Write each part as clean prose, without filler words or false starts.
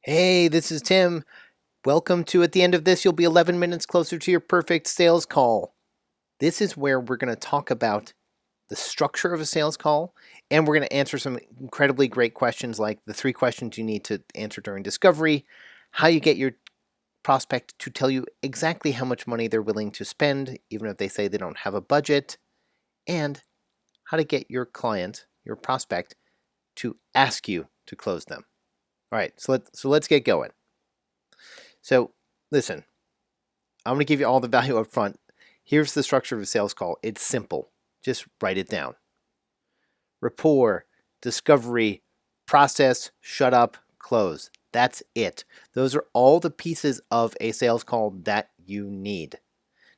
Hey, this is Tim. Welcome to At the End of This, you'll be 11 minutes closer to your perfect sales call. This is where we're going to talk about the structure of a sales call, and we're going to answer some incredibly great questions like the 3 questions you need to answer during discovery, how you get your prospect to tell you exactly how much money they're willing to spend, even if they say they don't have a budget, and how to get your client, your prospect, to ask you to close them. All right, so let's get going. So, listen, I'm going to give you all the value up front. Here's the structure of a sales call. It's simple. Just write it down. Rapport, discovery, process, shut up, close. That's it. Those are all the pieces of a sales call that you need.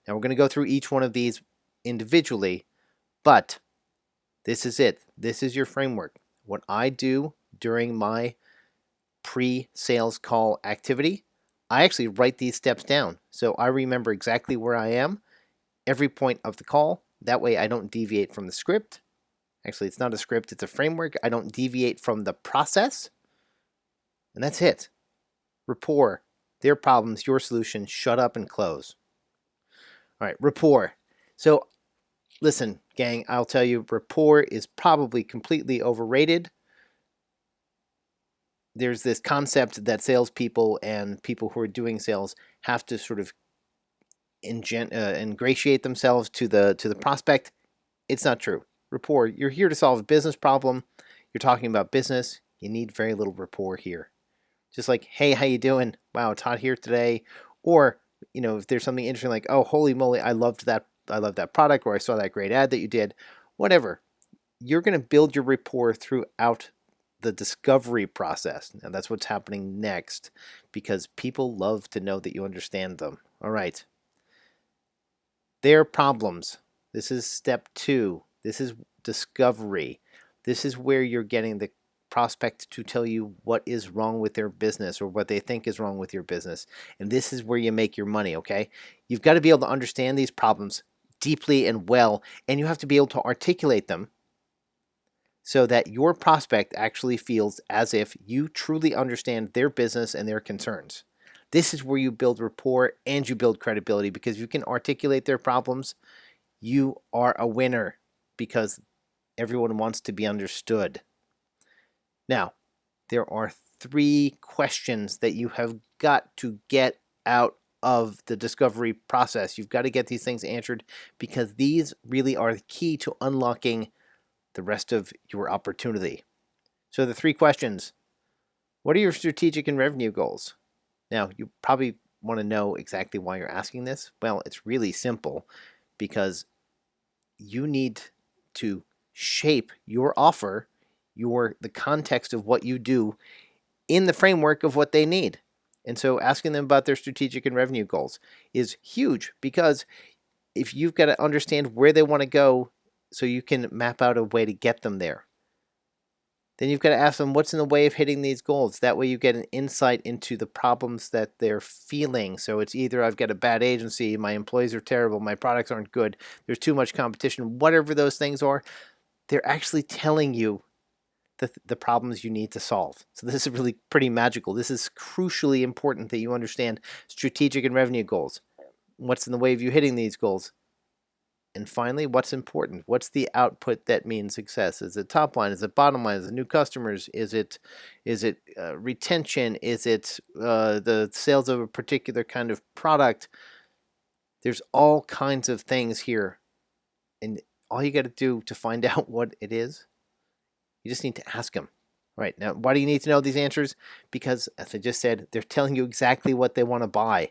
Now we're going to go through each one of these individually, but this is it. This is your framework. What I do during my pre-sales call activity, I actually write these steps down. So I remember exactly where I am every point of the call. That way I don't deviate from the script. Actually, it's not a script, it's a framework. I don't deviate from the process. And that's it. Rapport, their problems, your solution, shut up and close. All right, rapport. So listen, gang, I'll tell you, rapport is probably completely overrated. There's this concept that salespeople and people who are doing sales have to sort of ingratiate themselves to the prospect. It's not true. Rapport, you're here to solve a business problem. You're talking about business. You need very little rapport here. Just like, hey, how you doing? Wow, it's hot here today. Or, if there's something interesting like, oh, holy moly, I loved that product, or I saw that great ad that you did. Whatever. You're going to build your rapport throughout the discovery process. And that's what's happening next because people love to know that you understand them. All right. Their problems. This is step 2. This is discovery. This is where you're getting the prospect to tell you what is wrong with their business or what they think is wrong with your business. And this is where you make your money, okay? You've got to be able to understand these problems deeply and well, and you have to be able to articulate them so that your prospect actually feels as if you truly understand their business and their concerns. This is where you build rapport and you build credibility because you can articulate their problems. You are a winner because everyone wants to be understood. Now, there are 3 questions that you have got to get out of the discovery process. You've got to get these things answered because these really are the key to unlocking the rest of your opportunity. So the 3 questions. What are your strategic and revenue goals? Now, you probably want to know exactly why you're asking this. Well, it's really simple because you need to shape your offer, the context of what you do in the framework of what they need. And so asking them about their strategic and revenue goals is huge because if you've got to understand where they want to go so you can map out a way to get them there. Then you've got to ask them what's in the way of hitting these goals. That way you get an insight into the problems that they're feeling. So it's either I've got a bad agency, my employees are terrible, my products aren't good, there's too much competition, whatever those things are, they're actually telling you the problems you need to solve. So this is really pretty magical. This is crucially important that you understand strategic and revenue goals. What's in the way of you hitting these goals? And finally, what's important? What's the output that means success? Is it top line? Is it bottom line? Is it new customers? Is it retention? Is it the sales of a particular kind of product? There's all kinds of things here, and all you got to do to find out what it is, you just need to ask them. Right now, why do you need to know these answers? Because, as I just said, they're telling you exactly what they want to buy.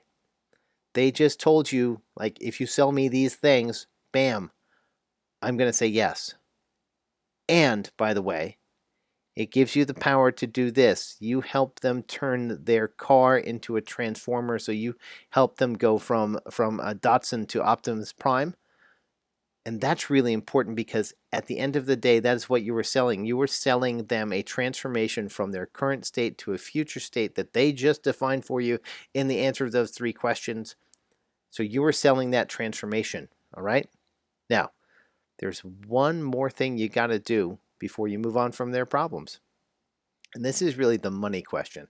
They just told you, like, if you sell me these things, bam, I'm going to say yes. And, by the way, it gives you the power to do this. You help them turn their car into a transformer. So you help them go from a Datsun to Optimus Prime. And that's really important because at the end of the day, that is what you were selling. You were selling them a transformation from their current state to a future state that they just defined for you in the answer of those 3 questions. So you were selling that transformation, all right? Now, there's one more thing you got to do before you move on from their problems. And this is really the money question.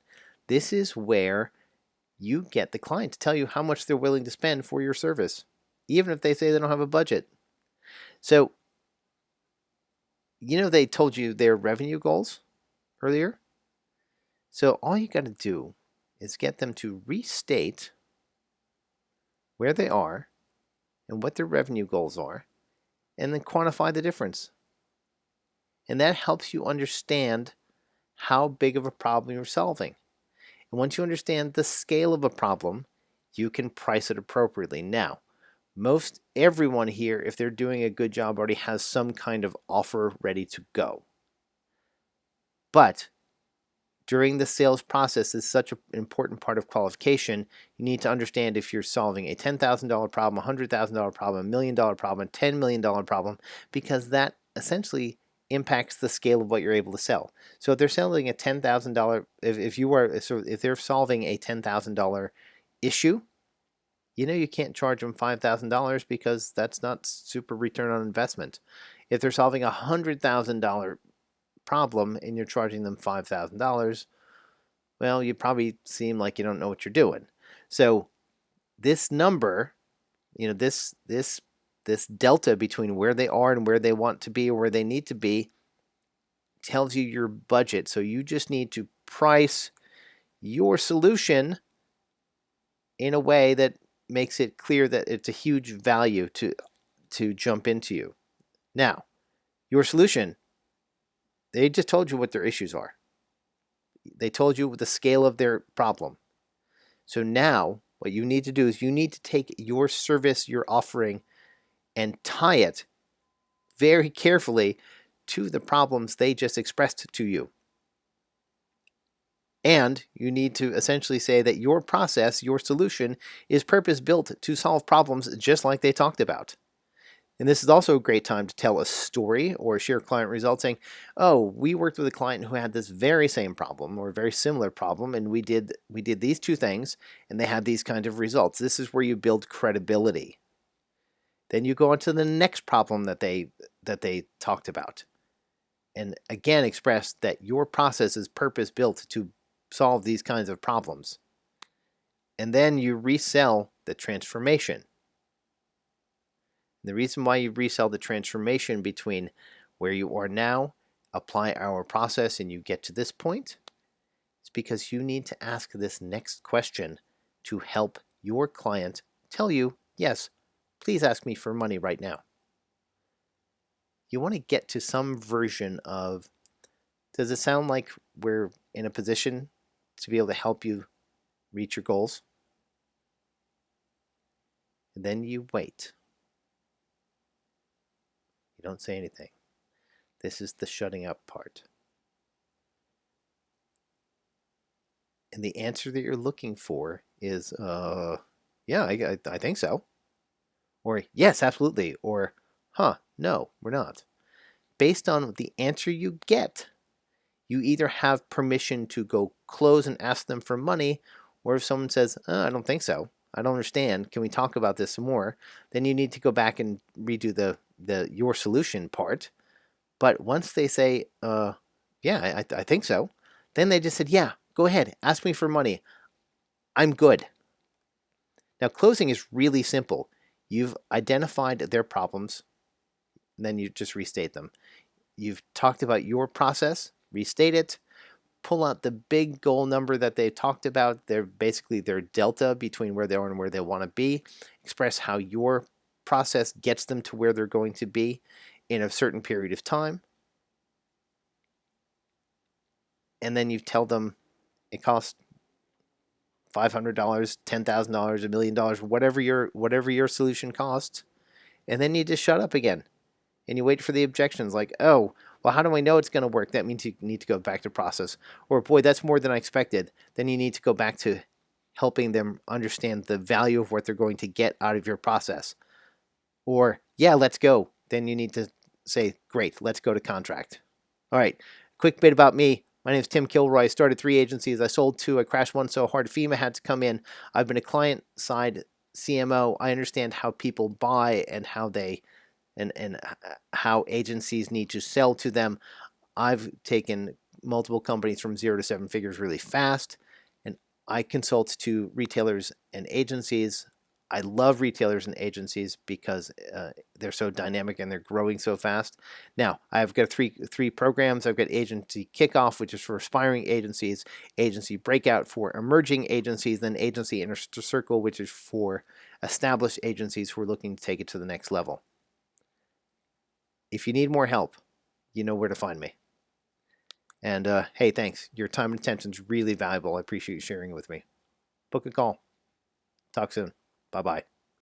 This is where you get the client to tell you how much they're willing to spend for your service, even if they say they don't have a budget. So, they told you their revenue goals earlier. So all you got to do is get them to restate where they are and what their revenue goals are, and then quantify the difference. And that helps you understand how big of a problem you're solving. And once you understand the scale of a problem, you can price it appropriately. Now, most everyone here, if they're doing a good job, already has some kind of offer ready to go. But during the sales process is such an important part of qualification. You need to understand if you're solving a $10,000 problem, a $100,000 problem, a $1 million problem, a $10 million problem, because that essentially impacts the scale of what you're able to sell. So if they're selling a $10,000, if they're solving a $10,000 issue, you can't charge them $5,000 because that's not super return on investment. If they're solving a $100,000 problem and you're charging them $5,000, well, you probably seem like you don't know what you're doing. So this number, this delta between where they are and where they want to be or where they need to be tells you your budget. So you just need to price your solution in a way that makes it clear that it's a huge value to jump into you. Now, your solution, they just told you what their issues are. They told you the scale of their problem. So now what you need to do is you need to take your service, your offering, and tie it very carefully to the problems they just expressed to you. And you need to essentially say that your process, your solution, is purpose-built to solve problems just like they talked about. And this is also a great time to tell a story or share client results saying, oh, we worked with a client who had this very same problem or very similar problem, and we did these two things, and they had these kind of results. This is where you build credibility. Then you go on to the next problem that they talked about. And again, express that your process is purpose-built to solve these kinds of problems. And then you resell the transformation. The reason why you resell the transformation between where you are now, apply our process, and you get to this point is because you need to ask this next question to help your client tell you, yes, please ask me for money right now. You want to get to some version of, does it sound like we're in a position to be able to help you reach your goals? And then you wait. You don't say anything. This is the shutting up part. And the answer that you're looking for is, yeah, I think so. Or, yes, absolutely. Or, no, we're not. Based on the answer you get, you either have permission to go close and ask them for money, or if someone says, I don't think so, I don't understand, can we talk about this some more, then you need to go back and redo the your solution part. But once they say, yeah, I think so, then they just said, yeah, go ahead, ask me for money. I'm good. Now, closing is really simple. You've identified their problems, and then you just restate them. You've talked about your process, restate it, pull out the big goal number that they talked about. They're basically their delta between where they are and where they want to be. Express how your process gets them to where they're going to be in a certain period of time. And then you tell them it costs $500, $10,000, $1 million, whatever your solution costs. And then you just shut up again. And you wait for the objections like, oh, well, how do I know it's going to work? That means you need to go back to process. Or, boy, that's more than I expected. Then you need to go back to helping them understand the value of what they're going to get out of your process. Or, yeah, let's go. Then you need to say, great, let's go to contract. All right, quick bit about me. My name is Tim Kilroy. I started 3 agencies. I sold 2. I crashed 1 so hard FEMA had to come in. I've been a client-side CMO. I understand how people buy and how they and how agencies need to sell to them. I've taken multiple companies from 0 to 7 figures really fast, I consult to retailers and agencies. I love retailers and agencies because they're so dynamic and they're growing so fast. Now, I've got three programs. I've got Agency Kickoff, which is for aspiring agencies, Agency Breakout for emerging agencies, then Agency Inner Circle, which is for established agencies who are looking to take it to the next level. If you need more help, you know where to find me. And hey, thanks. Your time and attention is really valuable. I appreciate you sharing it with me. Book a call. Talk soon. Bye-bye.